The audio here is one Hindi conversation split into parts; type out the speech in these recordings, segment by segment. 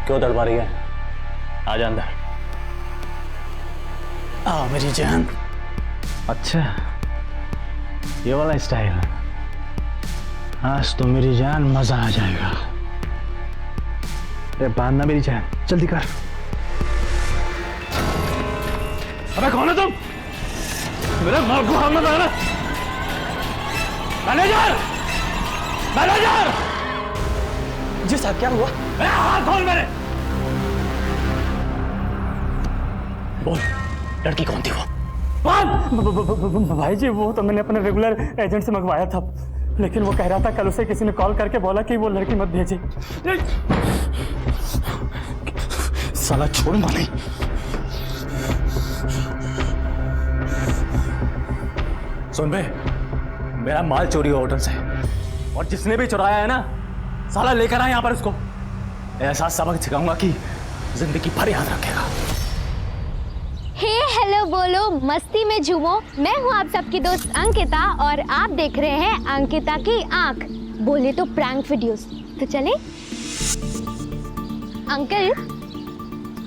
क्यों तड़पा रही है? आ जा अंदर। आओ मेरी जान। अच्छा, ये वाला स्टाइल। आज तो मेरी जान मजा आ जाएगा। अरे बांधना मेरी जान, जल्दी कर। अबे कौन है तुम? मेरे माँ को हमला कर। मैनेजर! मैनेजर! जी साहब, क्या हुआ? हाथ खोल मेरे। बोल, लड़की कौन थी वो? भाई जी, वो तो मैंने अपने रेगुलर एजेंट से मंगवाया था, लेकिन वो कह रहा था कल उसे किसी ने कॉल करके बोला कि वो लड़की मत भेजे। साला छोड़ूंगा नहीं। सुन बे, मेरा माल चोरी हुआ होटल से, और जिसने भी चुराया है ना, साला लेकर आया यहाँ पर उसको। ऐसा सबक सिखाऊंगा कि जिंदगी भर याद रखेगा। हेलो बोलो, मस्ती में झूमो। मैं हूँ आप सबकी दोस्त अंकिता और आप देख रहे हैं अंकिता की आंख। बोले तो प्रैंक वीडियोस। तो चले। अंकल,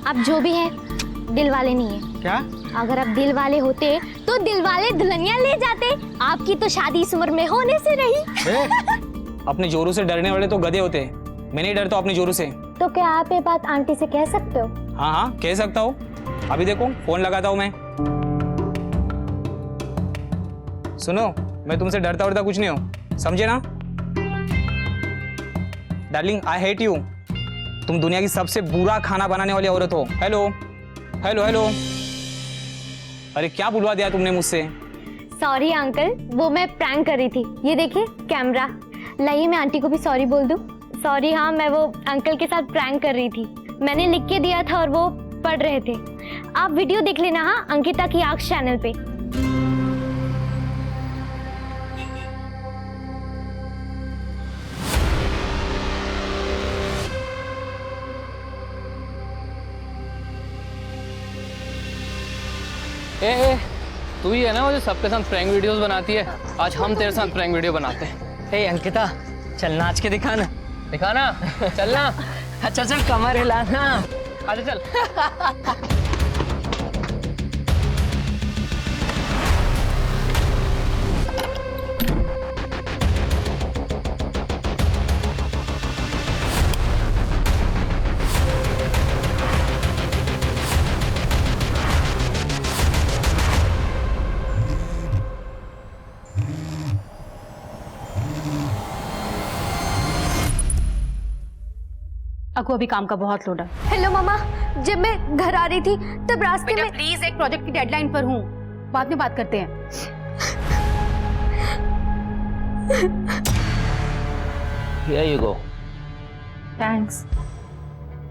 आप जो भी हैं दिल वाले नहीं है। क्या? अगर आप दिल वाले होते तो दिल वाले दुल्हनिया ले जाते। आपकी तो शादी इस उम्र में होने से रही। अपने जोरू से डरने वाले तो गधे होते हैं। मैं नहीं डरता अपने जोरू से। तो क्या आप ये बात आंटी से कह सकते हो? हाँ हाँ, कह सकता हूँ। अभी देखो, फोन लगाता हूँ मैं। सुनो, मैं तुमसे डरता वरता कुछ नहीं हूँ, समझे ना? Darling, I hate you. तुम दुनिया की सबसे बुरा खाना बनाने वाली औरत हो। Hello hello hello. अरे क्या बुलवा दिया तुमने मुझसे? सॉरी अंकल, वो मैं प्रैंक कर रही थी। ये देखिए कैमरा। लाइए मैं आंटी को भी सॉरी बोल दूं। सॉरी, हाँ मैं वो अंकल के साथ प्रैंक कर रही थी। मैंने लिख के दिया था और वो पढ़ रहे थे। आप वीडियो देख लेना हाँ, अंकिता की आंख चैनल पे। ए, तू ही है ना वो जो सबके साथ प्रैंक वीडियोस बनाती है? आज हम तेरे साथ प्रैंक वीडियो बनाते हैं। ए अंकिता, चल नाच के दिखाना। दिखाना? चलना। अच्छा चल, कमर हिलाना। आजा चल। अको अभी काम का बहुत लोड है। हेलो मामा, जब मैं घर आ रही थी तब रास्ते में। प्लीज, एक प्रोजेक्ट की डेडलाइन पर हूँ, बाद में बात करते हैं। Here you go. थैंक्स।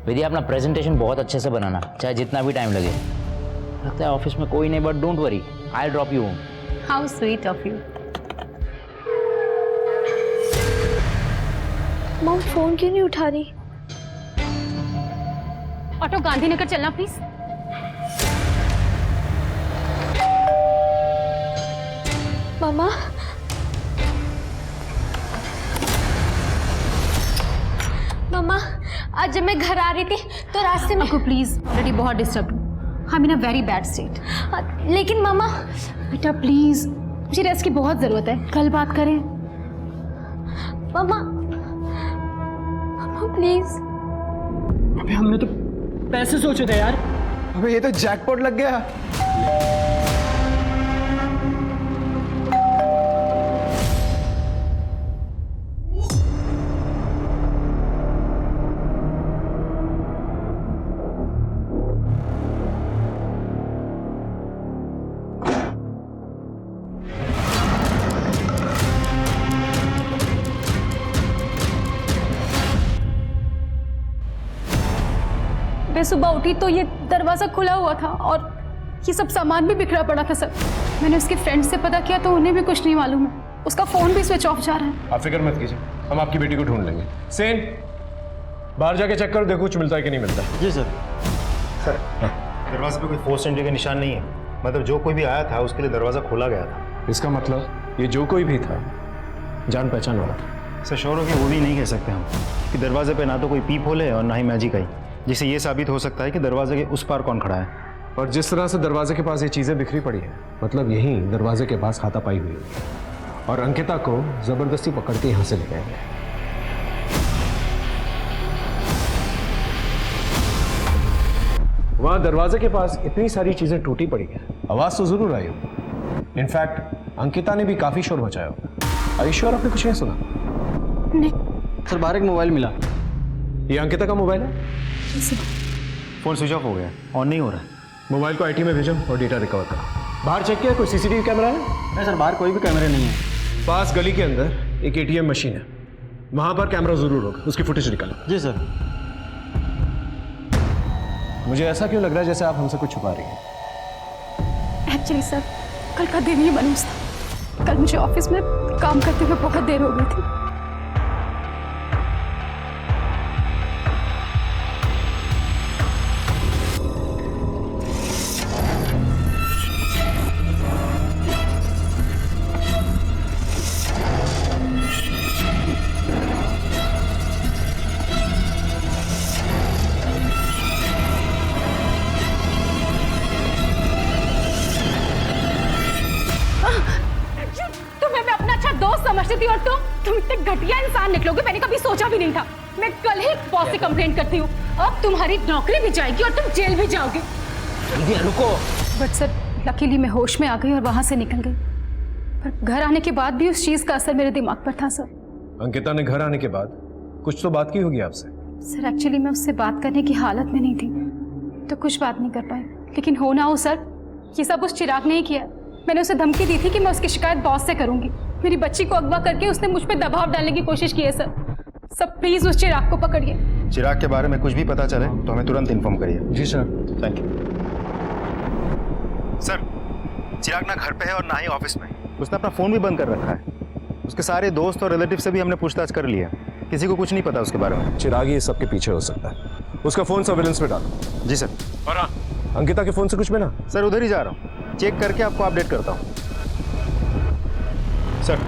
विद्या, अपना प्रेजेंटेशन बहुत अच्छे से बनाना, चाहे जितना भी टाइम लगे। लगता है ऑफिस में कोई नहीं, but don't worry, I drop you home. How sweet of you. Mom phone क्यों नहीं उठा रही? ऑटो गांधीनगर चलना प्लीज। मामा, मामा आज जब मैं घर आ रही थी तो रास्ते में। अको प्लीज, ऑलरेडी बहुत डिस्टर्ब हूँ। I am in a very bad state. लेकिन मामा। बेटा प्लीज, मुझे रेस्ट की बहुत जरूरत है, कल बात करें। मामा, मामा प्लीज। अबे हमने तो पैसे सोचे थे यार। अबे ये तो जैकपॉट लग गया। मैं सुबह उठी तो ये दरवाजा खुला हुआ था और ये सब सामान भी बिखरा पड़ा था सर। मैंने उसके फ्रेंड से पता किया तो उन्हें भी कुछ नहीं मालूम है। उसका फोन भी स्विच ऑफ जा रहा है। आप फिक्र मत कीजिए, हम आपकी बेटी को ढूंढ लेंगे। सेन, बाहर जाके चेक करो, देखो कुछ मिलता है कि नहीं मिलता। जी सर। सर, दरवाजे पे कोई फोर्स एंट्री का निशान नहीं है। मतलब जो कोई भी आया था उसके लिए दरवाजा खोला गया था। इसका मतलब ये जो कोई भी था जान पहचान वाला था। सर श्योर हो कि वो भी नहीं कह सकते हम कि दरवाजे पे ना तो कोई पीप होल है और ना ही मैजिक आई। जिससे ये साबित हो सकता है कि दरवाजे के उस पार कौन खड़ा है। और जिस तरह से दरवाजे के पास ये चीजें बिखरी पड़ी हैं, मतलब यहीं दरवाजे के पास हाथापाई हुई होगी और अंकिता को जबरदस्ती पकड़ के यहां से ले गए हैं। वहां दरवाजे के पास इतनी सारी चीजें टूटी पड़ी हैं, आवाज तो जरूर आई होगी। इनफैक्ट अंकिता ने भी काफी शोर मचाया होगा। आर यू श्योर आपने कुछ नहीं सुना? नहीं। सर बाहर एक मोबाइल मिला। ये अंकिता का मोबाइल है? फ़ोन स्विच ऑफ हो गया, ऑन नहीं हो रहा है। मोबाइल को आईटी में भेजो और डेटा रिकवर करो। बाहर चेक किया कोई सीसीटीवी कैमरा है? नहीं सर, बाहर कोई भी कैमरे नहीं है। पास गली के अंदर एक एटीएम मशीन है, वहां पर कैमरा जरूर होगा, उसकी फुटेज निकालो। जी सर। मुझे ऐसा क्यों लग रहा है जैसे आप हमसे कुछ छुपा रही हैं? एक्चुअली सर, कल का दिन ही मनूस था। कल मुझे ऑफिस में काम करते हुए बहुत देर हो गई थी। तुम्हें मैं अपना अच्छा दोस्त समझती थी और तुम इतने घटिया इंसान निकलोगे मैंने कभी सोचा भी नहीं था। मैं कल ही बॉस से कंप्लेंट करती हूँ। अब तुम्हारी नौकरी भी जाएगी और तुम जेल भी जाओगे। जल्दी रुको। बट सर, लकीली मैं होश में आ गई और वहां से निकल गई, पर घर आने के बाद भी उस चीज का असर मेरे दिमाग पर था सर। अंकिता ने घर आने के बाद कुछ तो बात की होगी आपसे? सर एक्चुअली मैं उससे बात करने की हालत में नहीं थी, तो कुछ बात नहीं कर पाई। लेकिन हो ना हो सर, ये सब उस चिराग ने ही किया। मैंने उसे धमकी दी थी कि मैं उसकी शिकायत बॉस से करूंगी। मेरी बच्ची को अगवा करके उसने मुझ पे दबाव डालने की कोशिश की है सर। सब प्लीज उस चिराग को पकड़िए। चिराग के बारे में कुछ भी पता चले तो हमें तुरंत इन्फॉर्म करिए। जी sir. Thank you sir. Chirag ना घर पे है और ना ही ऑफिस में। उसने अपना फ़ोन भी बंद कर रखा है। उसके सारे दोस्त और रिलेटिव से भी हमने पूछताछ कर लिया, किसी को कुछ नहीं पता उसके बारे में। चिराग ही सबके पीछे हो सकता है। उसका फोन सर्विलेंस में डालो। जी सर। और हाँ, अंकिता के फोन से कुछ मिला? सर उधर ही जा रहा हूँ, चेक करके आपको अपडेट करता हूँ। सर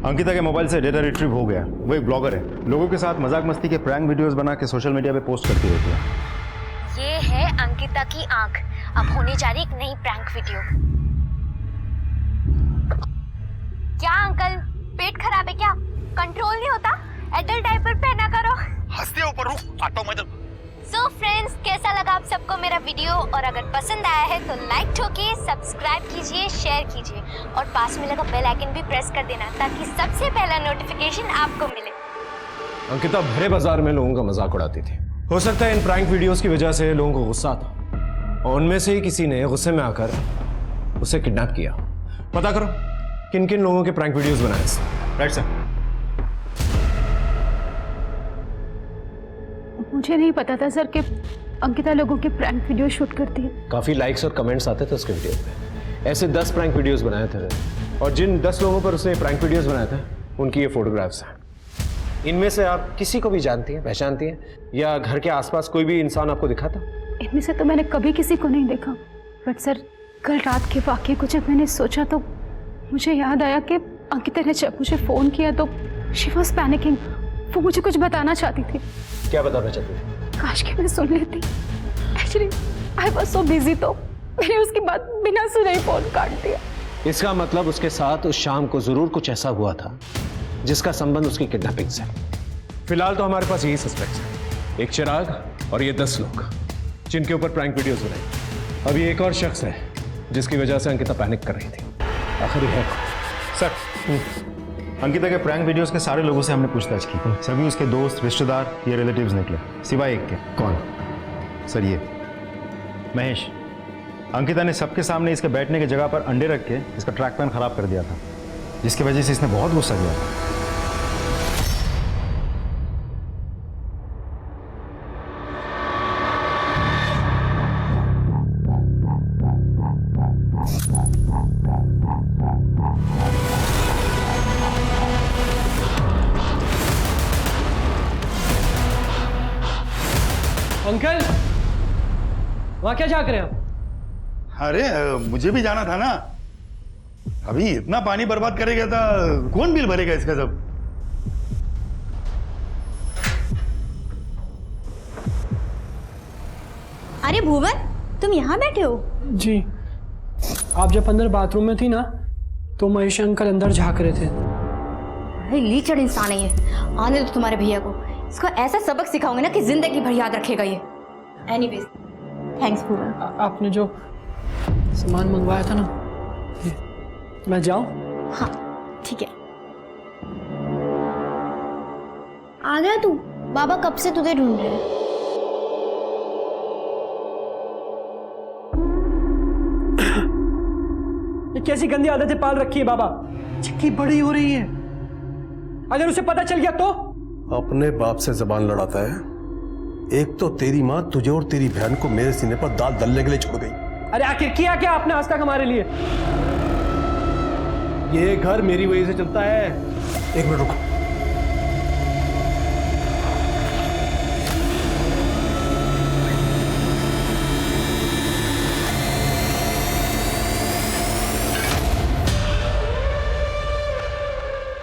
अंकिता के मोबाइल से डेटा रिट्रीव हो गया। वो एक ब्लॉगर है, लोगों के साथ मजाक मस्ती के प्रैंक वीडियोस बना के सोशल मीडिया पे पोस्ट करती रहती है। ये है अंकिता की आंख। अब होने जा रही एक नई प्रैंक वीडियो। क्या अंकल, पेट खराब है क्या? कंट्रोल नहीं होता? एडल्ट डायपर पहना करो। हंसते ऊपर रुक, ऑटो में सो फ्रेंड्स, कैसा लगा आप सबको मेरा वीडियो? और अगर पसंद आया है तो लाइक ठोकिए, सब्सक्राइब कीजिए, शेयर कीजिए और पास में लगा बेल आइकन भी प्रेस कर देना ताकि सबसे पहला नोटिफिकेशन आपको मिले। अंकिता भरे बाजार में लोगों का मजाक उड़ाती थी। हो सकता है इन प्रैंक वीडियोस की वजह से लोगों को गुस्सा आता और उनमें से ही किसी ने गुस्से में आकर उसे किडनैप किया। पता करो किन किन लोगों के प्रैंक वीडियोस बनाए। Right sir. मुझे नहीं पता था सर कि अंकिता लोगों के प्रैंक वीडियो शूट करती है। काफी लाइक्स और कमेंट्स आते थे उसके वीडियो पे। ऐसे 10 प्रैंक वीडियोस बनाए थे और जिन 10 लोगों पर उसने प्रैंक वीडियोस बनाए थे उनकी ये फोटोग्राफ्स हैं। इनमें से आप किसी को भी जानती हैं, पहचानती हैं, या घर के आसपास कोई भी इंसान आपको दिखा था? इनमें से तो मैंने कभी किसी को नहीं देखा, बट सर कल रात के वाक़ये को जब मैंने सोचा तो मुझे याद आया कि अंकिता ने जब मुझे फ़ोन किया तो शी वॉज पैनिकिंग। वो मुझे कुछ बताना चाहती थी। क्या बताना चाहती थी? काश कि मैं सुन लेती। Actually I was so busy, तो मैंने उसकी बात बिना सुने ही फ़ोन काट दिया। इसका मतलब उसके साथ उस शाम को जरूर कुछ ऐसा हुआ था जिसका संबंध उसकी किडनैपिंग से। फिलहाल तो हमारे पास यही सस्पेक्ट है, एक चिराग और ये 10 लोग जिनके ऊपर प्रैंक वीडियोस बनाई। अभी एक और शख्स है जिसकी वजह से अंकिता पैनिक कर रही थी। आखिरी है सर अंकिता के प्रैंक वीडियोस के सारे लोगों से हमने पूछताछ की। सभी उसके दोस्त, रिश्तेदार या रिलेटिव्स निकले, सिवाय एक के। कौन? सर ये महेश। अंकिता ने सबके सामने इसके बैठने की जगह पर अंडे रख के इसका ट्रैक पैन खराब कर दिया था, जिसकी वजह से इसने बहुत गुस्सा किया था। अंकल, वहाँ क्या झाँक रहे हैं आप? अरे मुझे भी जाना था ना। अभी इतना पानी बर्बाद करेगा तो कौन बिल भरेगा इसका सब? भुवन, तुम यहाँ बैठे हो? जी, आप जब अंदर बाथरूम में थी ना तो महेश अंकल अंदर झांक रहे थे। अरे लीचड़ इंसान है ये। आने दो तुम्हारे भैया को, इसको ऐसा सबक सिखाऊंगे ना कि जिंदगी भर याद रखेगा ये। एनीवेज, थैंक्स भुवन। आपने जो सामान मंगवाया था ना, ये, मैं जाऊं? हाँ ठीक है। आ गया तू? बाबा कब से तुझे ढूंढ रहे हैं। ये कैसी गंदी आदतें पाल रखी है बाबा। चिक्की बड़ी हो रही है, अगर उसे पता चल गया तो? अपने बाप से जबान लड़ाता है। एक तो तेरी माँ तुझे और तेरी बहन को मेरे सीने पर दाल दलने के लिए छोड़ गई। अरे आखिर किया क्या आपने आज तक हमारे लिए? ये घर मेरी वजह से चलता है। एक मिनट रुको।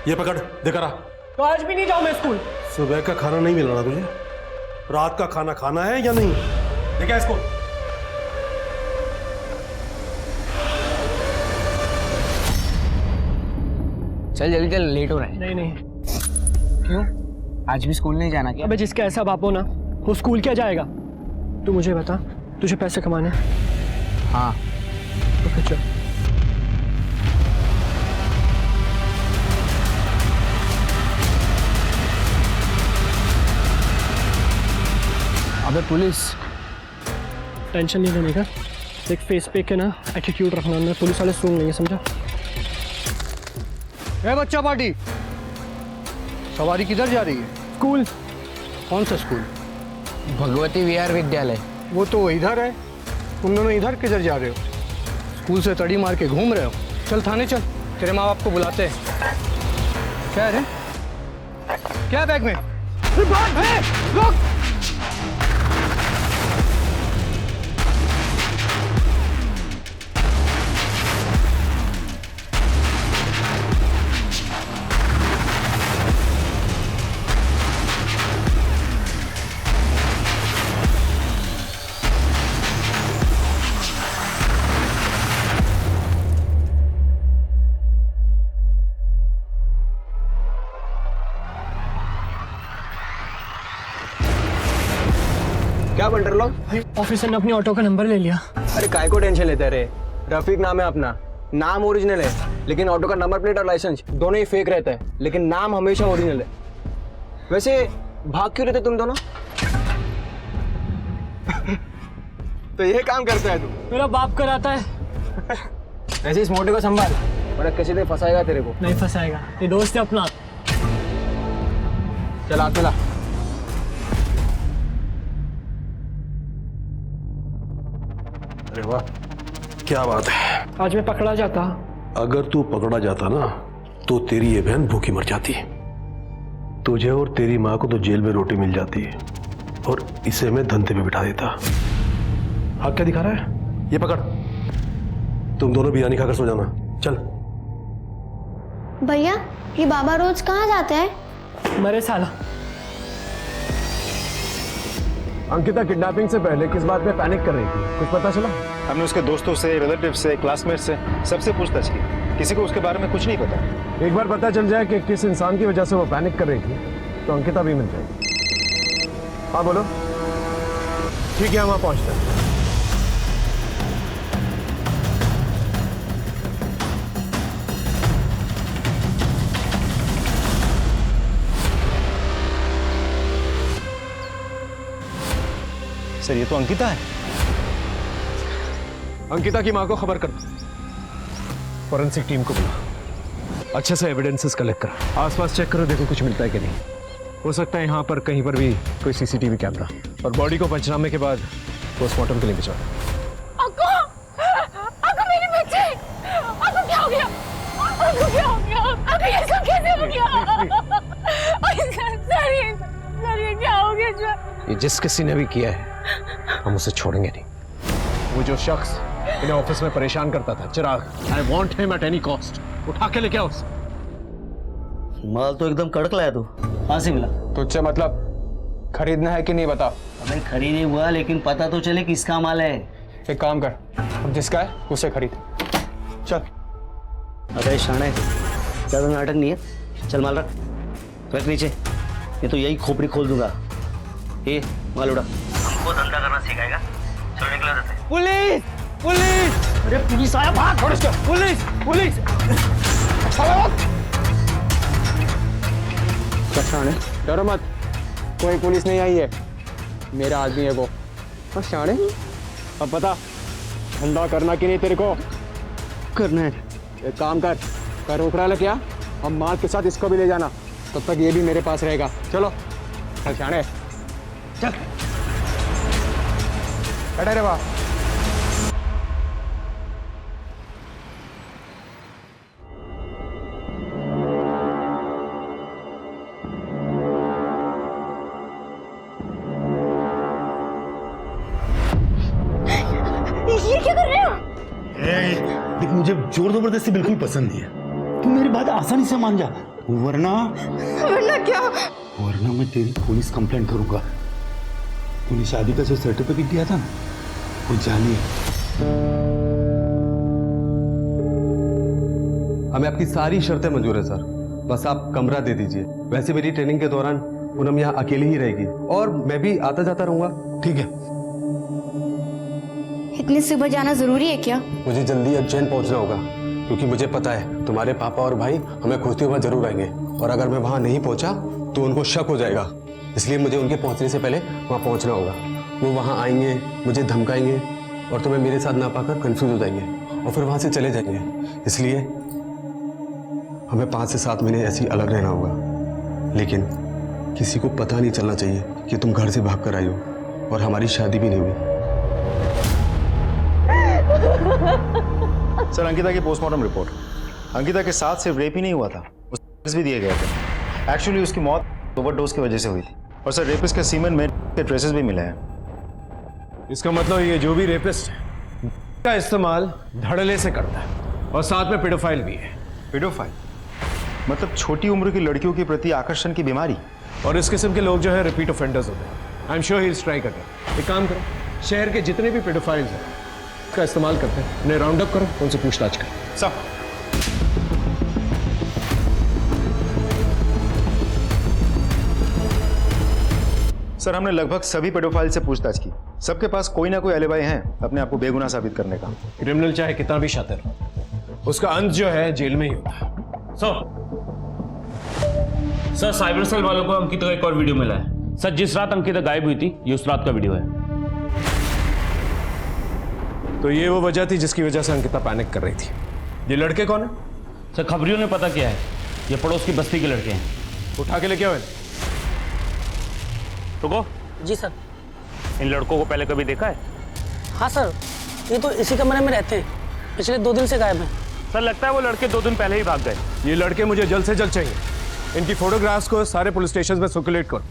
ये पकड़, देखा रहा। तो आज भी नहीं जाऊं मैं स्कूल? सुबह का खाना नहीं मिलना तुझे, रात का खाना खाना है या नहीं? देखा इसको। चल जल्दी चल, लेट हो रहा है। नहीं नहीं। क्यों? आज भी स्कूल नहीं जाना क्या? अबे जिसका ऐसा बाप हो ना, वो स्कूल क्या जाएगा? तू मुझे बता, तुझे पैसे कमाने हैं? हाँ। तो फिर चल। अबे पुलिस। टेंशन नहीं लेने का, एक फेस पे के ना एटीट्यूड रखना, ना पुलिस वाले सूंघ लेंगे, समझा? ए बच्चा पार्टी, सवारी किधर जा रही है? स्कूल। कौन सा स्कूल? भगवती विहार विद्यालय। वो तो इधर है, तुम दोनों इधर किधर जा रहे हो? स्कूल से तड़ी मार के घूम रहे हो? चल थाने चल, तेरे माँ बाप को बुलाते हैं। क्या है रे? क्या बैग में? रुक! क्या बंटर लोग? ऑफिसर ने अपनी ऑटो का नंबर ले लिया। अरे काय को टेंशन लेते रे? रफीक नाम है अपना, नाम ओरिजिनल है, लेकिन ऑटो का नंबर प्लेट और लाइसेंस दोनों ही फेक रहता है, लेकिन नाम हमेशा ओरिजिनल है। वैसे भाग क्यों रहते तुम दोनों? तो ये काम करता है तू? मेरा बाप कराता है। ऐसे इस मोटे को संभाल, वरना किसी दिन फंसाएगा तेरे को। नहीं फंसाएगा, ये दोस्त है अपना। चला चला। अरे वाह, क्या बात है। आज मैं पकड़ा जाता। अगर तू पकड़ा जाता ना तो तेरी ये बहन भूखी मर जाती। तुझे और तेरी माँ को तो जेल में रोटी मिल जाती और इसे मैं धंधे पे बिठा देता। हाँ क्या दिखा रहा है? ये पकड़, तुम दोनों बिरयानी खाकर सो जाना। चल। भैया, ये बाबा रोज कहाँ जाते हैं? मरे साला। अंकिता किडनैपिंग से पहले किस बात में पैनिक कर रही थी, कुछ पता चला? हमने उसके दोस्तों से, रिलेटिव से, क्लासमेट से सबसे पूछताछ की, किसी को उसके बारे में कुछ नहीं पता। एक बार पता चल जाए कि किस इंसान की वजह से वो पैनिक कर रही थी तो अंकिता भी मिल जाएगी। हाँ बोलो। ठीक है, हम वहाँ पहुँचते हैं। सर ये तो अंकिता है। अंकिता की माँ को खबर कर दो, फॉरेंसिक टीम को बुला, अच्छे से एविडेंसेस कलेक्ट करो, आसपास चेक करो, देखो कुछ मिलता है कि नहीं। हो सकता है यहाँ पर कहीं पर भी कोई सीसीटीवी कैमरा, और बॉडी को पंचनामे के बाद पोस्टमार्टम के लिए भिजवा दो। अक्को मेरे बच्चे, अक्को क्या हो गया? अक्को क्या हो गया? अक्को ये सब कैसे हो गया? सर ये क्या हो गया सर? ये जिस किसी ने भी किया है हम उसे छोड़ेंगे नहीं। वो जो शख्स इन्हें ऑफिस में परेशान करता था, Chirag, I want him at any cost. उठा के लेके आओ उसे। माल तो एकदम कड़क लाया तू। कहाँ से मिला? तुझसे मतलब? खरीदना है कि नहीं बता। अबे खरीद नहीं हुआ, लेकिन पता तो चले किसका माल है। एक काम कर, अब जिसका है उसे खरीद। चल। अबे शाणे, ज्यादा नाटक नहीं है, चल माल रख नीचे, ये तो यही खोपड़ी खोल दूंगा। ए माल उड़ा, हमको धंधा करना सिखाएगा। चलो निकलो इधर से। पुलिस पुलिस, अरे पुलिस आया, भाग। Police police. शाणे डरो मत, कोई पुलिस नहीं आई है, मेरा आदमी है वो। और शाणे अब बता, धंधा करना कि नहीं तेरे को? करना है। एक काम कर, रोक रहा है क्या? हम माल के साथ इसको भी ले जाना, तब तक ये भी मेरे पास रहेगा। चलो चल शाणे, चल। बैठे रे वाह। ये क्या कर रहे हो? देख, मुझे जोर जबरदस्ती बिल्कुल पसंद नहीं है। तू मेरी बात आसानी से मान जा, वरना क्या? वरना मैं तेरी पुलिस कंप्लेंट करूंगा। तूने शादी का जो सर्टिफिकेट दिया था ना, वो जाली है। हमें आपकी सारी शर्तें मंजूर है सर, बस आप कमरा दे दीजिए। वैसे मेरी ट्रेनिंग के दौरान पूनम यहाँ अकेली ही रहेगी और मैं भी आता जाता रहूंगा। ठीक है। इतनी सुबह जाना जरूरी है क्या? मुझे जल्दी उज्जैन पहुंचना होगा, क्योंकि मुझे पता है तुम्हारे पापा और भाई हमें खोजते हुए जरूर आएंगे, और अगर मैं वहां नहीं पहुंचा तो उनको शक हो जाएगा। इसलिए मुझे उनके पहुंचने से पहले वहां पहुंचना होगा। वो वहां आएंगे, मुझे धमकाएंगे और तुम्हें मेरे साथ ना पाकर कंफ्यूज हो जाएंगे और फिर वहां से चले जाएंगे। इसलिए हमें 5 से 7 महीने ऐसे ही अलग रहना होगा, लेकिन किसी को पता नहीं चलना चाहिए कि तुम घर से भाग कर आई हो, और हमारी शादी भी नहीं हुई। सर, अंकिता की पोस्टमार्टम रिपोर्ट। अंकिता के साथ सिर्फ रेप ही नहीं हुआ था, उसे भी दिए गए थे। एक्चुअली उसकी मौत ओवरडोज की वजह से हुई थी, और सर रेपिस्ट के सीमेन में के ट्रेसेस भी मिले हैं। इसका मतलब ये जो भी रेपिस्ट है का इस्तेमाल धड़ल्ले से करता है, और साथ में पेडोफाइल भी है। पेडोफाइल मतलब छोटी उम्र की लड़कियों के प्रति आकर्षण की बीमारी। और इस किस्म के लोग जो है रिपीट ऑफेंडर्स होते हैं। I am sure he will strike again. एक काम करो, शहर के जितने भी पेडोफाइल्स हैं का इस्तेमाल करते हैं, उन्हें राउंड अप करो, उनसे पूछताछ करो। सब सर, हमने लगभग सभी पेडोफाइल से पूछताछ की। सबके पास कोई ना कोई एलिबाई है अपने आप को बेगुनाह साबित करने का। क्रिमिनल चाहे कितना भी शातिर हो, उसका अंत जो है जेल में ही होता है। सर साइबर सेल वालों को अंकिता का एक और वीडियो मिला है। सर जिस रात अंकिता गायब हुई थी, ये उस रात का वीडियो है। तो ये वो वजह थी जिसकी वजह से अंकिता पैनिक कर रही थी। ये लड़के कौन है? सर खबरियों ने पता किया है, ये पड़ोस की बस्ती के लड़के हैं। उठा के लेके आओ। रुको। जी सर। इन लड़कों को पहले कभी देखा है? हाँ सर, ये तो इसी कमरे में रहते हैं, पिछले 2 दिन से गायब हैं। सर लगता है वो लड़के 2 दिन पहले ही भाग गए। ये लड़के मुझे जल्द से जल्द चाहिए। इनकी फोटोग्राफ्स को सारे पुलिस स्टेशन में सर्कुलेट करो,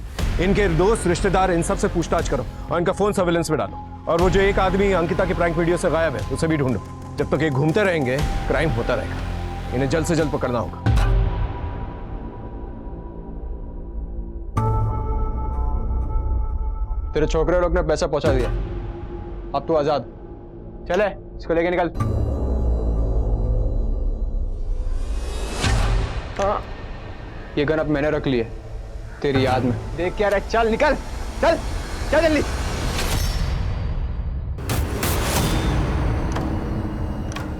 इनके दोस्त रिश्तेदार इन सब से पूछताछ करो, और इनका फोन सर्विलेंस में डालो। और वो जो एक आदमी अंकिता की प्रैंक वीडियो से गायब है, उसे भी ढूंढो। जब तक ये घूमते रहेंगे क्राइम होता रहेगा। इन्हें जल्द से जल्द पकड़ना होगा। तेरे छोकरे लोग ने पैसा पहुंचा दिया, अब तू आजाद। चले, इसको लेके निकल। हाँ, ये गन अब मैंने रख ली है तेरी याद में। देख क्या रहा, चल निकल, चल चल जल्दी।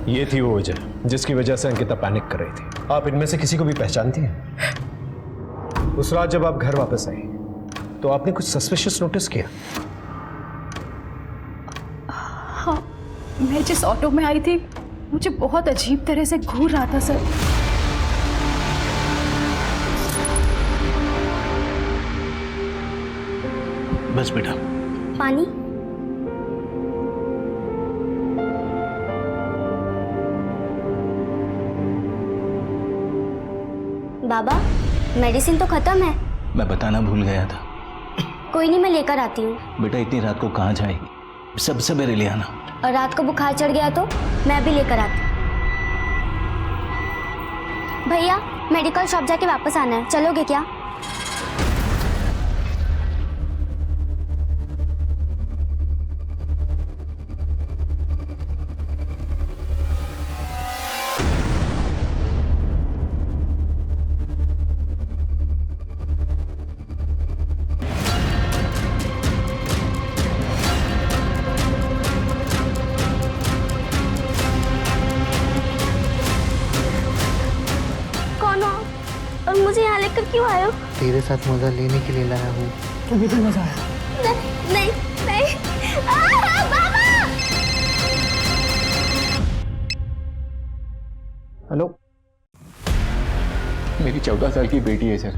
ये थी वो वजह जिसकी वजह से अंकिता पैनिक कर रही थी। आप इनमें से किसी को भी पहचानती हैं? उस रात जब आप घर वापस आई तो आपने कुछ सस्पिशियस नोटिस किया? हाँ, मैं जिस ऑटो में आई थी मुझे बहुत अजीब तरह से घूर रहा था सर। बस बेटा। पानी? बाबा, मेडिसिन तो खत्म है। मैं बताना भूल गया था। कोई नहीं, मैं लेकर आती हूँ। बेटा इतनी रात को कहाँ जाएगी? सब सवेरे ले आना। और रात को बुखार चढ़ गया तो मैं भी लेकर आती हूँ। भैया, मेडिकल शॉप जाके वापस आना है, चलोगे क्या? लो। तेरे साथ मजा लेने के लिए लाया हूँ। तुम्हें भी मजा आया? नहीं नहीं बाबा। हेलो, मेरी 14 साल की बेटी है सर,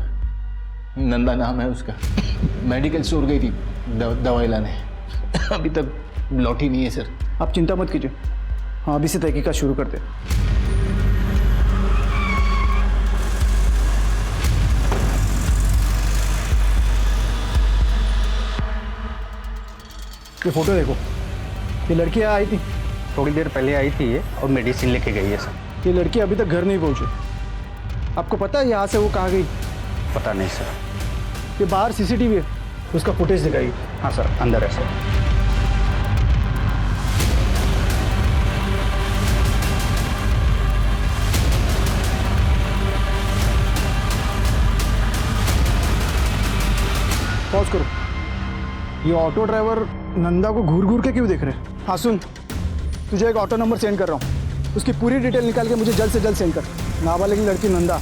नंदा नाम है उसका। मेडिकल स्टोर गई थी दवाई लाने, अभी तक लौटी नहीं है सर। आप चिंता मत कीजिए, हाँ अभी से तहकीकात शुरू करते हैं। ये फोटो देखो, ये लड़की आई थी थोड़ी देर पहले आई थी ये, और मेडिसिन लेके गई है सर। ये लड़की अभी तक घर नहीं पहुंची। आपको पता है यहाँ से वो कहाँ गई? पता नहीं सर। ये बाहर सीसीटीवी है, उसका फुटेज दिखाइए। हाँ सर, अंदर है सर। पॉज करो। ये ऑटो ड्राइवर नंदा को घूर घूर के क्यों देख रहे हैं? हाँ सुन, तुझे एक ऑटो नंबर सेंड कर रहा हूँ, उसकी पूरी डिटेल निकाल के मुझे जल्द से जल्द सेंड कर। नाबालिग लड़की नंदा,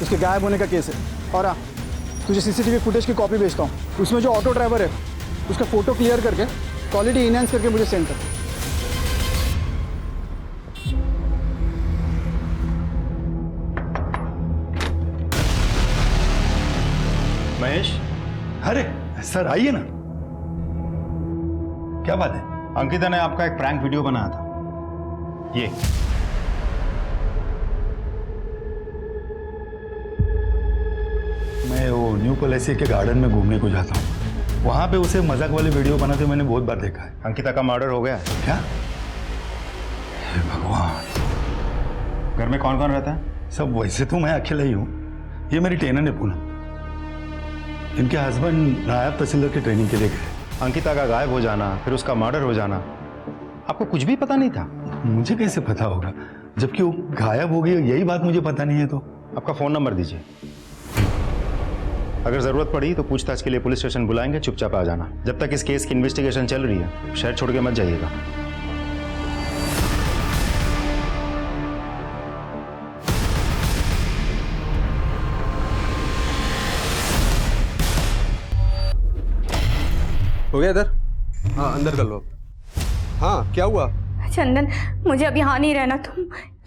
उसके गायब होने का केस है। और हाँ, तुझे सीसीटीवी फुटेज की कॉपी भेजता हूँ, उसमें जो ऑटो ड्राइवर है उसका फोटो क्लियर करके क्वालिटी इनहेंस करके मुझे सेंड कर। महेश, अरे सर आइए ना। क्या बात है? अंकिता ने आपका एक प्रैंक वीडियो बनाया था, ये। मैं वो न्यू कॉलेज के गार्डन में घूमने को जाता हूँ, वहां पे उसे मजाक वाले वीडियो बनाते मैंने बहुत बार देखा है। अंकिता का मर्डर हो गया है क्या? हे भगवान। घर में कौन कौन रहता है? सब वैसे तो मैं अकेला ही हूँ, ये मेरी ट्रेनर है पूनम, इनके हस्बैंड नायब तहसीलदार की ट्रेनिंग के लिए गए। अंकिता का गायब हो जाना, फिर उसका मर्डर हो जाना, आपको कुछ भी पता नहीं था? मुझे कैसे पता होगा, जबकि वो गायब हो गई, यही बात मुझे पता नहीं है। तो आपका फोन नंबर दीजिए, अगर जरूरत पड़ी तो पूछताछ के लिए पुलिस स्टेशन बुलाएंगे, चुपचाप आ जाना। जब तक इस केस की इन्वेस्टिगेशन चल रही है, शहर छोड़ के मत जाइएगा। हो गया इधर? हाँ अंदर कर लो। हाँ क्या हुआ? चंदन, मुझे अब यहाँ नहीं रहना।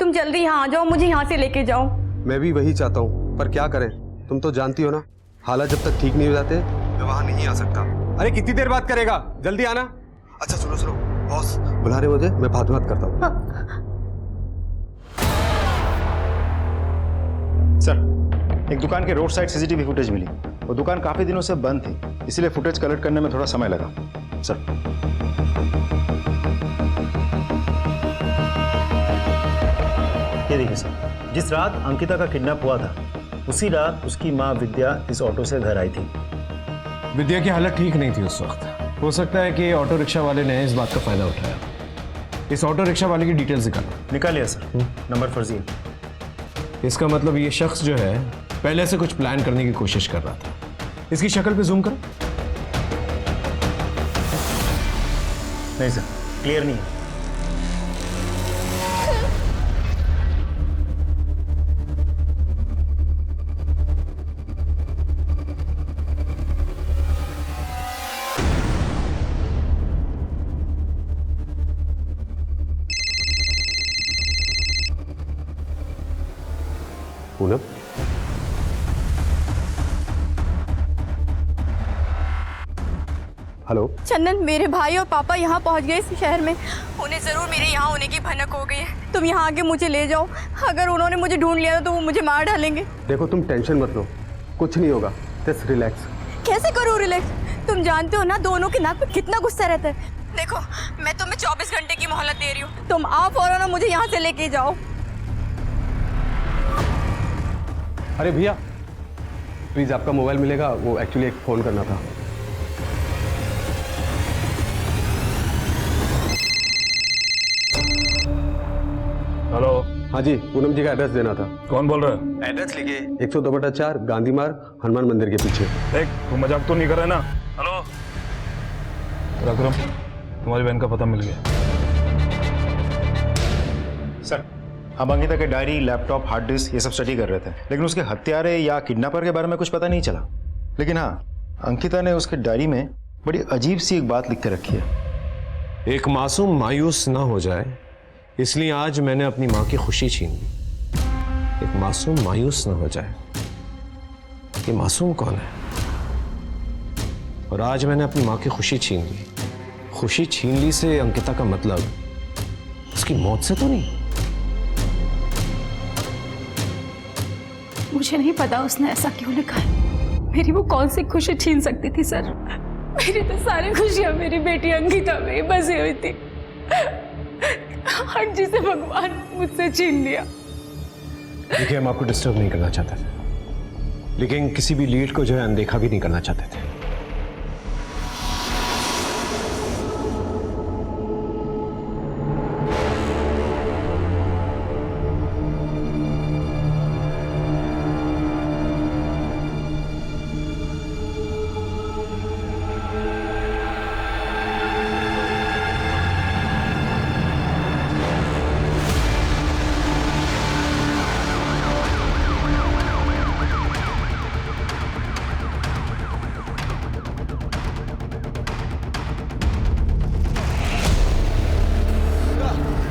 तुम जल्दी यहाँ आ जाओ, मुझे यहाँ से लेके जाओ। मैं भी वही चाहता हूँ, पर क्या करें, तुम तो जानती हो ना, हालात जब तक ठीक नहीं हो जाते मैं वहाँ नहीं आ सकता। अरे कितनी देर बात करेगा, जल्दी आना। अच्छा सुनो सुनो, बॉस बुला रहे मुझे, मैं बात करता हूँ। सर, एक दुकान के रोड साइड सीसीटीवी फुटेज मिली। वो दुकान काफी दिनों से बंद थी, इसलिए फुटेज कलेक्ट करने में थोड़ा समय लगा। सर, ये देखिए सर, जिस रात अंकिता का किडनैप हुआ था, उसी रात उसकी माँ विद्या इस ऑटो से घर आई थी। विद्या की हालत ठीक नहीं थी उस वक्त। हो सकता है कि ऑटो रिक्शा वाले ने इस बात का फायदा उठाया। इस ऑटो रिक्शा वाले की डिटेल्स निकालिए सर, नंबर फर्जी है। इसका मतलब ये शख्स जो है पहले से कुछ प्लान करने की कोशिश कर रहा था। इसकी शक्ल पे जूम करो। नहीं सर, क्लियर नहीं है। पूनम, हेलो। चंदन, मेरे भाई और पापा यहाँ पहुँच गए इस शहर में। उन्हें जरूर मेरे यहाँ होने की भनक हो गई है। तुम यहाँ आके मुझे ले जाओ। अगर उन्होंने मुझे ढूंढ लिया तो वो मुझे मार डालेंगे। देखो तुम टेंशन मत लो, कुछ नहीं होगा, जस्ट रिलैक्स। कैसे करूँ रिलैक्स? तुम जानते हो ना दोनों के नाक पे कितना गुस्सा रहता है। देखो, मैं तुम्हें 24 घंटे की मोहलत दे रही हूँ। तुम आओ फौरन, मुझे यहाँ से लेके जाओ। अरे भैया प्लीज आपका मोबाइल मिलेगा, वो एक्चुअली एक फोन करना था। हेलो। हाँ जी, पूनम जी का एड्रेस देना था। कौन बोल रहा है? एड्रेस लिखिए, 102/4 गांधी मार्ग, हनुमान मंदिर के पीछे। देख, तू मजाक तो नहीं कर रहा है ना? हेलो पराक्रम, तुम्हारी बहन का पता मिल गया। सर, हम अंकिता के डायरी, लैपटॉप, हार्ड डिस्क ये सब स्टडी कर रहे थे, लेकिन उसके हत्यारे या किडनैपर के बारे में कुछ पता नहीं चला। लेकिन हाँ, अंकिता ने उसके डायरी में बड़ी अजीब सी एक बात लिख के रखी है। एक मासूम मायूस ना हो जाए इसलिए आज मैंने अपनी माँ की खुशी छीन ली। एक मासूम मायूस ना हो जाए। ये मासूम कौन है? और आज मैंने अपनी माँ की खुशी छीन ली। खुशी छीन ली से अंकिता का मतलब उसकी मौत से तो नहीं? मुझे नहीं पता उसने ऐसा क्यों लिखा है। मेरी वो कौन सी खुशी छीन सकती थी सर? मेरी तो सारी खुशियां मेरी बेटी अंकिता में ही बसी हुई थी। हर चीज से भगवान मुझसे छीन लिया। देखिए, हम आपको डिस्टर्ब नहीं करना चाहते थे, लेकिन किसी भी लीड को जो है अनदेखा भी नहीं करना चाहते थे।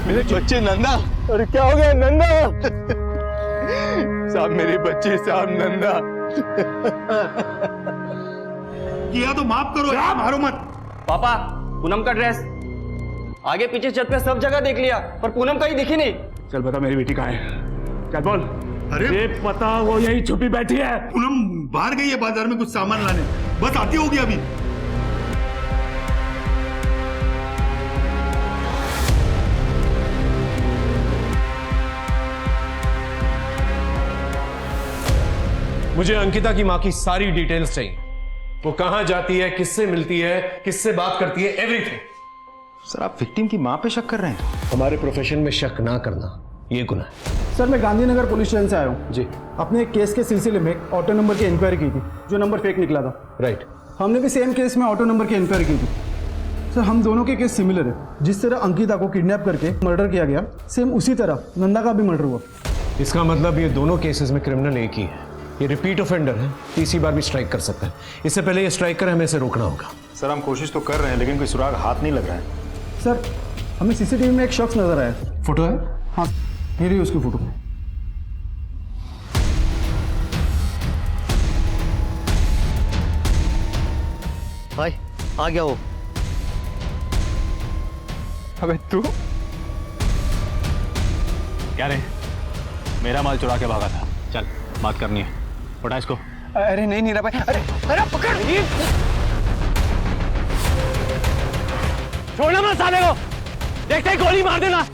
मेरे बच्चे नंदा। अरे क्या हो गया नंदा? साहब मेरे बच्चे, साहब नंदा। किया तो माफ करो यार, मारो मत। पापा, पूनम का ड्रेस आगे पीछे छत पे सब जगह देख लिया, पर पूनम कहीं दिखी नहीं। चल बता मेरी बेटी कहाँ है? चल बोल। अरे पता, वो यही छुपी बैठी है। पूनम बाहर गई है बाजार में कुछ सामान लाने, बस आती होगी अभी। मुझे अंकिता की माँ की सारी डिटेल्स चाहिए। वो कहाँ जाती है, किससे मिलती है, किससे बात करती है, एवरीथिंग। सर आप विक्टिम की माँ पे शक कर रहे हैं? हमारे प्रोफेशन में शक ना करना ये गुनाह है। सर मैं गांधीनगर पुलिस स्टेशन से आया हूँ जी। अपने एक केस के सिलसिले में ऑटो नंबर की इंक्वायरी की थी, जो नंबर फेक निकला था। राइट। हमने भी सेम केस में ऑटो नंबर की इंक्वायरी की थी। सर हम दोनों के केस सिमिलर है। जिस तरह अंकिता को किडनैप करके मर्डर किया गया, सेम उसी तरह नंदा का भी मर्डर हुआ। इसका मतलब ये दोनों केसेस में क्रिमिनल एक ही है। ये रिपीट ऑफेंडर है, तीसरी बार भी स्ट्राइक कर सकता है। इससे पहले ये स्ट्राइक करे, हमें इसे रोकना होगा। सर हम कोशिश तो कर रहे हैं, लेकिन कोई सुराग हाथ नहीं लग रहा है। सर हमें सीसीटीवी में एक शख्स नजर आया। फोटो है? हाँ ये रही उसकी फोटो। भाई आ गया वो। अबे तू क्या रे? मेरा माल चुरा के भागा था। चल बात करनी है, उठा इसको। अरे नहीं नीरा भाई, अरे अरे पकड़। छोड़ना मत साले को, देखते ही गोली मार देना।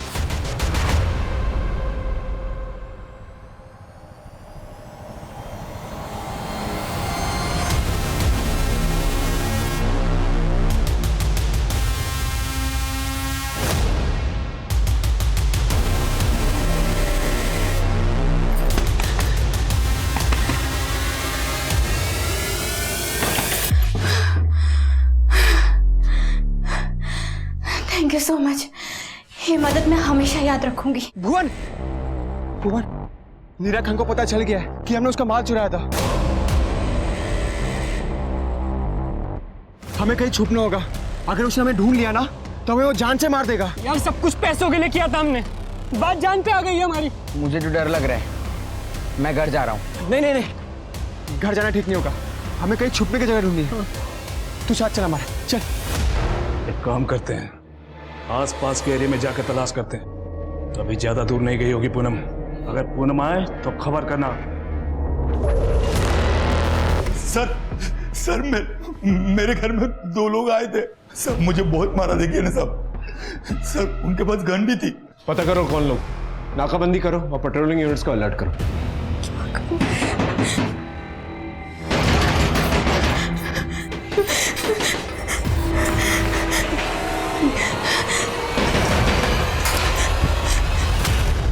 Thank you so much. ये मदद मैं हमेशा याद रखूंगी। भुवन, भुवन, नीरा खान को पता चल गया है कि हमने उसका माल चुराया था। हमें कहीं छुपना होगा। अगर उसने हमें ढूंढ लिया ना तो हमें वो जान से मार देगा। यार सब कुछ पैसों के लिए किया था हमने, बात जान पे आ गई है हमारी। मुझे जो डर लग रहा है, मैं घर जा रहा हूँ। नहीं नहीं नहीं, घर जाना ठीक नहीं होगा। हमें कहीं छुपने की जगह ढूंढनी है। तू साथ चला हमारा, चल। एक काम करते हैं, आसपास के एरिया में जाकर तलाश करते हैं। तो अभी ज्यादा दूर नहीं गई होगी पूनम। अगर पूनम आए तो खबर करना। सर मेरे घर में 2 लोग आए थे। सब मुझे बहुत मारा, देखिए ना सब। सर उनके पास गन भी थी। पता करो कौन लोग, नाकाबंदी करो और पेट्रोलिंग यूनिट्स को अलर्ट करो।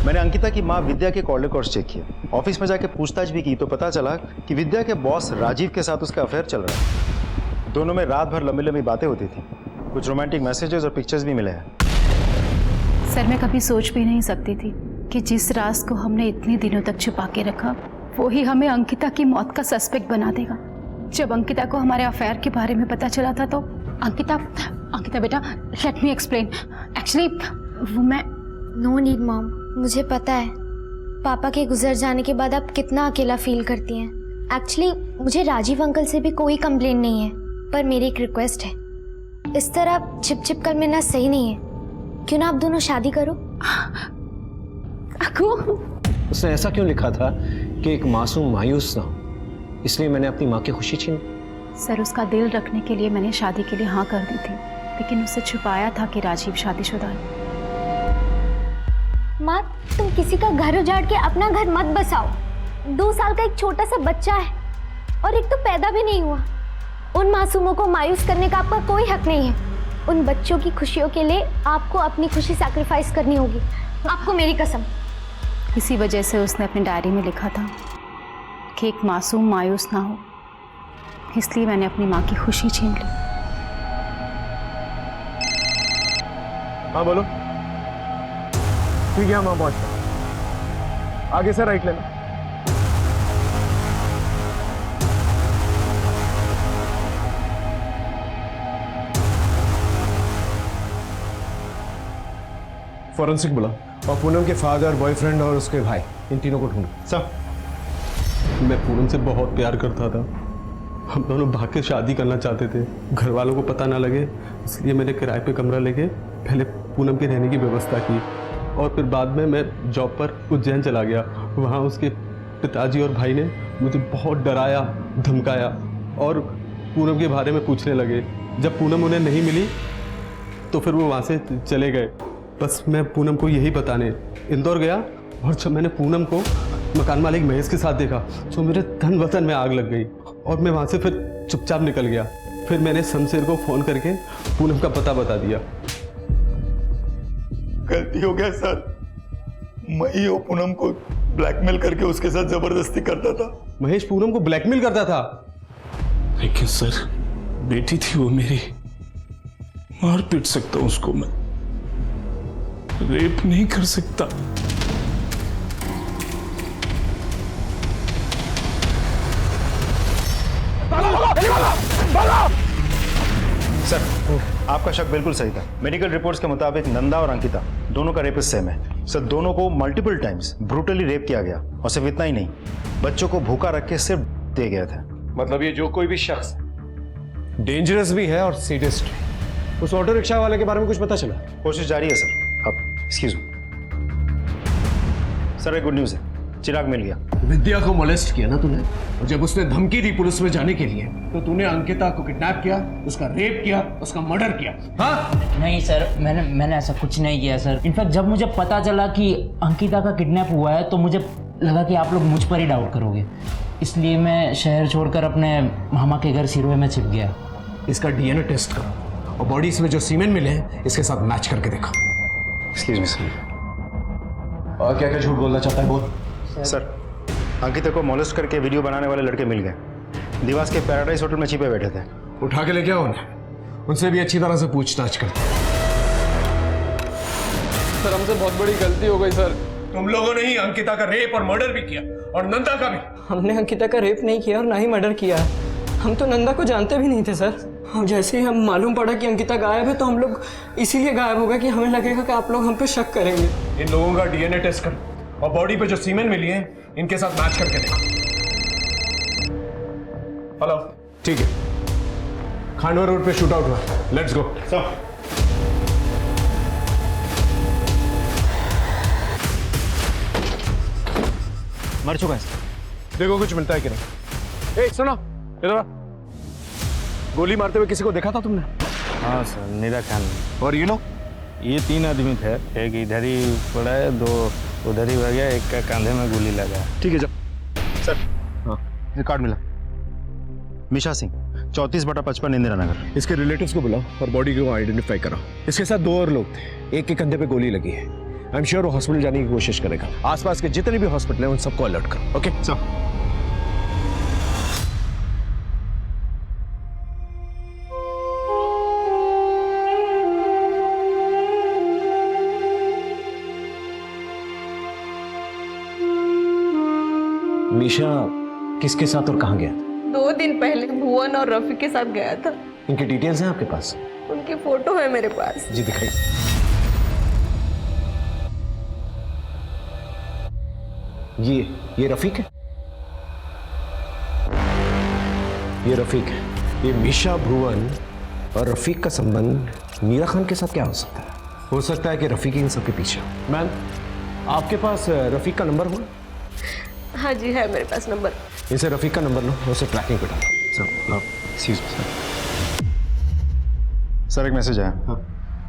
मैंने अंकिता की माँ विद्या के कॉल रिकॉर्ड्स चेक किए, ऑफिस में जाके पूछताछ भी की तो पता चला कि विद्या के बॉस राजीव के साथ उसका अफेयर चल रहा है। दोनों में रात भर लंबी लंबी बातें होती थी। कुछ रोमांटिक मैसेजेस और पिक्चर्स भी मिले हैं। सर मैं कभी सोच भी नहीं सकती थी कि जिस राज को हमने इतने दिनों तक छुपा के रखा वो ही हमें अंकिता की मौत का सस्पेक्ट बना देगा। जब अंकिता को हमारे अफेयर के बारे में पता चला था तो अंकिता बेटा लेट मी एक्सप्लेन। एक्चुअली वो मैं नो नीड मॉम, मुझे पता है पापा के गुजर जाने के बाद आप कितना अकेला फील करती हैं। एक्चुअली मुझे राजीव अंकल से भी कोई कंप्लेन नहीं है, पर मेरी एक रिक्वेस्ट है, इस तरह छिप कर मिलना सही नहीं है। क्यों ना आप दोनों शादी करो। उसने ऐसा क्यों लिखा था कि एक मासूम मायूस ना हो, इसलिए मैंने अपनी माँ की खुशी छीन ली। सर उसका दिल रखने के लिए मैंने शादी के लिए हाँ कर दी थी, लेकिन उससे छुपाया था कि राजीव शादीशुदा है। माँ तुम किसी का घर उजाड़ के अपना घर मत बसाओ। 2 साल का एक छोटा सा बच्चा है और एक तो पैदा भी नहीं हुआ। उन मासूमों को मायूस करने का आपका कोई हक नहीं है। उन बच्चों की खुशियों के लिए आपको अपनी खुशी सैक्रिफाइस करनी होगी, आपको मेरी कसम। इसी वजह से उसने अपनी डायरी में लिखा था कि एक मासूम मायूस ना हो, इसलिए मैंने अपनी माँ की खुशी छीन ली। हाँ बोलो। ठीक है, हम पहुंचते हैं। आगे से राइट लेना। फॉरेंसिक बुला और पूनम के फादर, बॉयफ्रेंड और उसके भाई, इन तीनों को ढूंढो। सर मैं पूनम से बहुत प्यार करता था। हम दोनों भाग के शादी करना चाहते थे। घर वालों को पता ना लगे इसलिए मैंने किराए पे कमरा लेके पहले पूनम के रहने की व्यवस्था की और फिर बाद में मैं जॉब पर उज्जैन चला गया। वहाँ उसके पिताजी और भाई ने मुझे बहुत डराया, धमकाया और पूनम के बारे में पूछने लगे। जब पूनम उन्हें नहीं मिली तो फिर वो वहाँ से चले गए। बस मैं पूनम को यही बताने इंदौर गया और जब मैंने पूनम को मकान मालिक महेश के साथ देखा तो मेरे तन वतन में आग लग गई और मैं वहाँ से फिर चुपचाप निकल गया। फिर मैंने शमशेर को फ़ोन करके पूनम का पता बता दिया। गलती हो गया सर, मैं ही वो पूनम को ब्लैकमेल करके उसके साथ जबरदस्ती करता था। महेश पूनम को ब्लैकमेल करता था? लेकिन सर बेटी थी वो मेरी, मार पीट सकता हूं उसको, मैं रेप नहीं कर सकता। सर आपका शक बिल्कुल सही था। मेडिकल रिपोर्ट्स के मुताबिक नंदा और अंकिता दोनों का रेपिस्ट सेम है। सर दोनों को मल्टीपल टाइम्स ब्रूटली रेप किया गया और सिर्फ इतना ही नहीं, बच्चों को भूखा रख के सिर्फ दे गया था। मतलब ये जो कोई भी शख्स डेंजरस भी है और सीरियस भी। उस ऑटो रिक्शा वाले के बारे में कुछ पता चला? कोशिश जारी है सर। अब एक्सक्यूज मी सर, एक गुड न्यूज़ है, चिराग मिल गया। विद्या को मोलेस्ट किया ना तूने, और जब उसने धमकी दी पुलिस में जाने के लिए तो तूने अंकिता को किडनैप किया, उसका रेप किया, उसका मर्डर किया। हाँ? नहीं सर, मैंने ऐसा कुछ नहीं किया सर। इनफैक्ट जब मुझे पता चला कि अंकिता का किडनैप हुआ है तो मुझे लगा कि आप लोग मुझ पर ही डाउट करोगे, इसलिए मैं शहर छोड़कर अपने मामा के घर सिरोहे में छिप गया। इसका डीएनए टेस्ट करो और बॉडी में जो सीमेंट मिले हैं इसके साथ मैच करके देखो। Excuse me sir. और क्या क्या झूठ बोलना चाहता है बोल। सर अंकिता को मोलेस्ट करके वीडियो बनाने वाले लड़के मिल गए। दिवास के पैराडाइज होटल में छिपे बैठे थे। उठा के लेके आओ उन्हें, उनसे भी अच्छी तरह से पूछताछ करते। सर हमसे बहुत बड़ी गलती हो गई सर। तुम लोगों ने ही अंकिता का रेप और मर्डर भी किया और नंदा का भी। हमने अंकिता का रेप नहीं किया और ना ही मर्डर किया। हम तो नंदा को जानते भी नहीं थे सर। हम जैसे ही हम मालूम पड़ा कि अंकिता गायब है तो हम लोग इसीलिए गायब हो गए कि हमें लगेगा कि आप लोग हम पे शक करेंगे। इन लोगों का डीएनए टेस्ट करो और बॉडी पे जो सीमेंट मिली है इनके साथ मैच करके देखो। हेलो, ठीक है, खांडवा रोड पे शूट आउट हुआ, लेट्स गो। सर मर चुका है। देखो कुछ मिलता है कि नहीं। ए सुनो इधर आ। गोली मारते हुए किसी को देखा था तुमने? हाँ सर, नीरा खान। और यू नो ये 3 आदमी थे, एक इधर ही पड़ा है, 2 उधर ही भाग गया, एक का कंधे में गोली लगा। ठीक है जाओ। सर हाँ रिकॉर्ड मिला, मिशा सिंह 34/55 इंदिरा नगर। इसके रिलेटिव्स को बुलाओ और बॉडी को आइडेंटिफाई कराओ। इसके साथ 2 और लोग थे, एक के कंधे पे गोली लगी है। आई एम श्योर वो हॉस्पिटल जाने की कोशिश करेगा। आसपास के जितने भी हॉस्पिटल हैं उन सबको अलर्ट करो। Okay sir. मीशा किसके साथ और कहाँ गया था? 2 दिन पहले भुवन और रफी के साथ गया था। इनकी डिटेल्स हैं आपके पास? उनकी फोटो है मेरे पास। जी दिखाइए। ये रफीक है? ये रफीक है। ये मीशा, भुवन और रफीक का संबंध मीरा खान के साथ क्या हो सकता है? हो सकता है कि रफीक इन सबके पीछे। मैम, आपके पास रफीक का नंबर होगा? हाँ जी, है मेरे पास नंबर। इसे रफीक का नंबर लो, उसे ट्रैकिंग पे डालो। सर एक मैसेज आया। हाँ।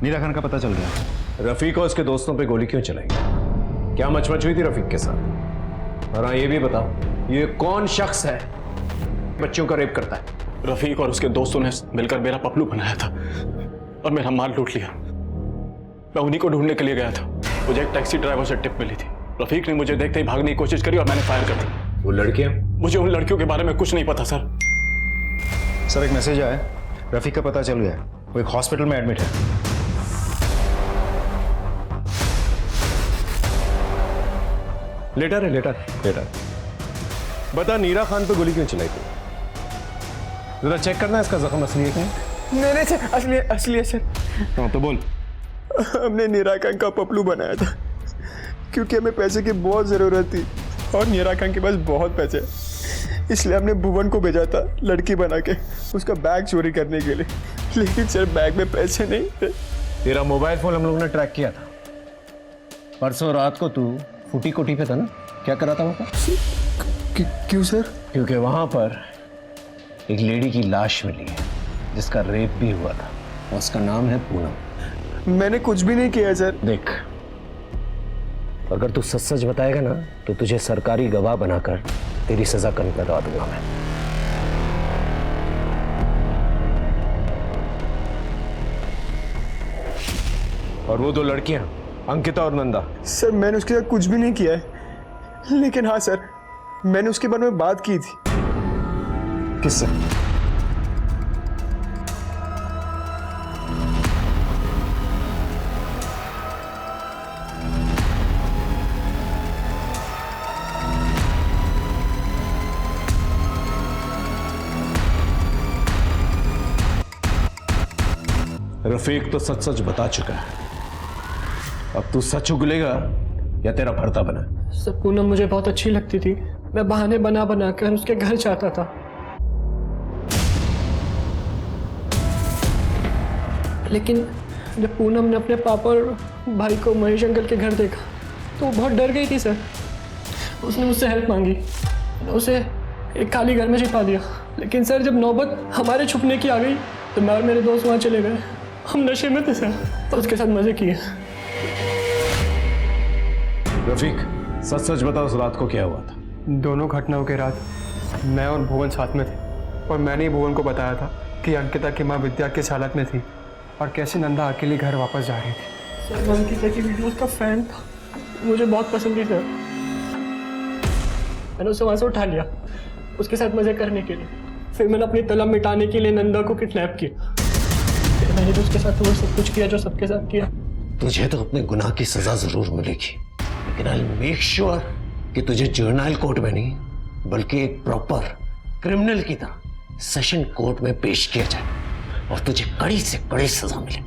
मीरा खान का पता चल गया। रफीक और उसके दोस्तों पे गोली क्यों चलाई? क्या मचमच हुई थी रफीक के साथ? और हाँ, ये भी बताओ, ये कौन शख्स है बच्चों का रेप करता है? रफीक और उसके दोस्तों ने मिलकर मेरा पपलू बनाया था और मेरा माल लूट लिया। मैं उन्हीं को ढूंढने के लिए गया था। मुझे एक टैक्सी ड्राइवर से टिप मिली थी। रफीक ने मुझे देखते ही भागने की कोशिश करी और मैंने फायर कर दी। वो लड़कियां? मुझे उन लड़कियों के बारे में कुछ नहीं पता सर। सर एक मैसेज आया, रफीक का पता चल गया। वो एक हॉस्पिटल में एडमिट है। लेटर है, लेटर। बता, नीरा खान पे गोली क्यों चलाई थी? जरा चेक करना इसका जख्म असली है क्या? मेरे से असली है सर। हाँ तो बोल। हमने नीरा खान का पपलू बनाया था क्योंकि हमें पैसे की बहुत ज़रूरत थी और नीरा खान के पास बहुत पैसे, इसलिए हमने भुवन को भेजा था लड़की बना के उसका बैग चोरी करने के लिए। लेकिन सर बैग में पैसे नहीं थे। तेरा मोबाइल फोन हम लोगों ने ट्रैक किया था। परसों रात को तू फूटी कोठी पे था ना? क्या करा था वहाँ पर? क्यों सर? क्योंकि वहाँ पर एक लेडी की लाश मिली है जिसका रेप भी हुआ था। उसका नाम है पूनम। मैंने कुछ भी नहीं किया सर। देख, अगर तू सच सच बताएगा ना तो तुझे सरकारी गवाह बनाकर तेरी सजा कम करवा दूंगा मैं। और वो 2 लड़कियां, अंकिता और नंदा। सर मैंने उसके साथ कुछ भी नहीं किया है, लेकिन हाँ सर, मैंने उसके बारे में बात की थी। किससे? रफीक तो सच सच बता चुका है। अब तू सच उगलेगा या तेरा भरता बना? सर पूनम मुझे बहुत अच्छी लगती थी। मैं बहाने बना बना कर उसके घर जाता था, लेकिन जब पूनम ने अपने पापा और भाई को महेश अंकल के घर देखा तो वो बहुत डर गई थी सर। उसने मुझसे हेल्प मांगी, उसे एक खाली घर में छिपा दिया। लेकिन सर जब नौबत हमारे छुपने की आ गई तो मैं और मेरे दोस्त वहाँ चले गए। हम नशे में थे सर, तो उसके साथ मजे किए। रफीक सच सच बता, उस रात को क्या हुआ था? दोनों घटनाओं के रात मैं और भुवन साथ में थे और मैंने ही भुवन को बताया था कि अंकिता की माँ विद्या किस हालत में थी और कैसे नंदा अकेली घर वापस जा रही थी। सर मैं अंकिता की वीडियोस का फैन था, मुझे बहुत पसंद थी सर। मैंने उसे वहाँ से उठा लिया उसके साथ मजे करने के लिए। फिर मैंने अपनी तलब मिटाने के लिए नंदा को किडनैप किया। मैंने तो उसके साथ वो सब कुछ किया जो सबके साथ किया। तुझे तो अपने गुनाह की सजा जरूर मिलेगी, लेकिन आई मेक श्योर कि तुझे जुवेनाइल कोर्ट में नहीं बल्कि एक प्रॉपर क्रिमिनल की तरह सेशन कोर्ट में पेश किया जाए और तुझे कड़ी से कड़ी सजा मिले।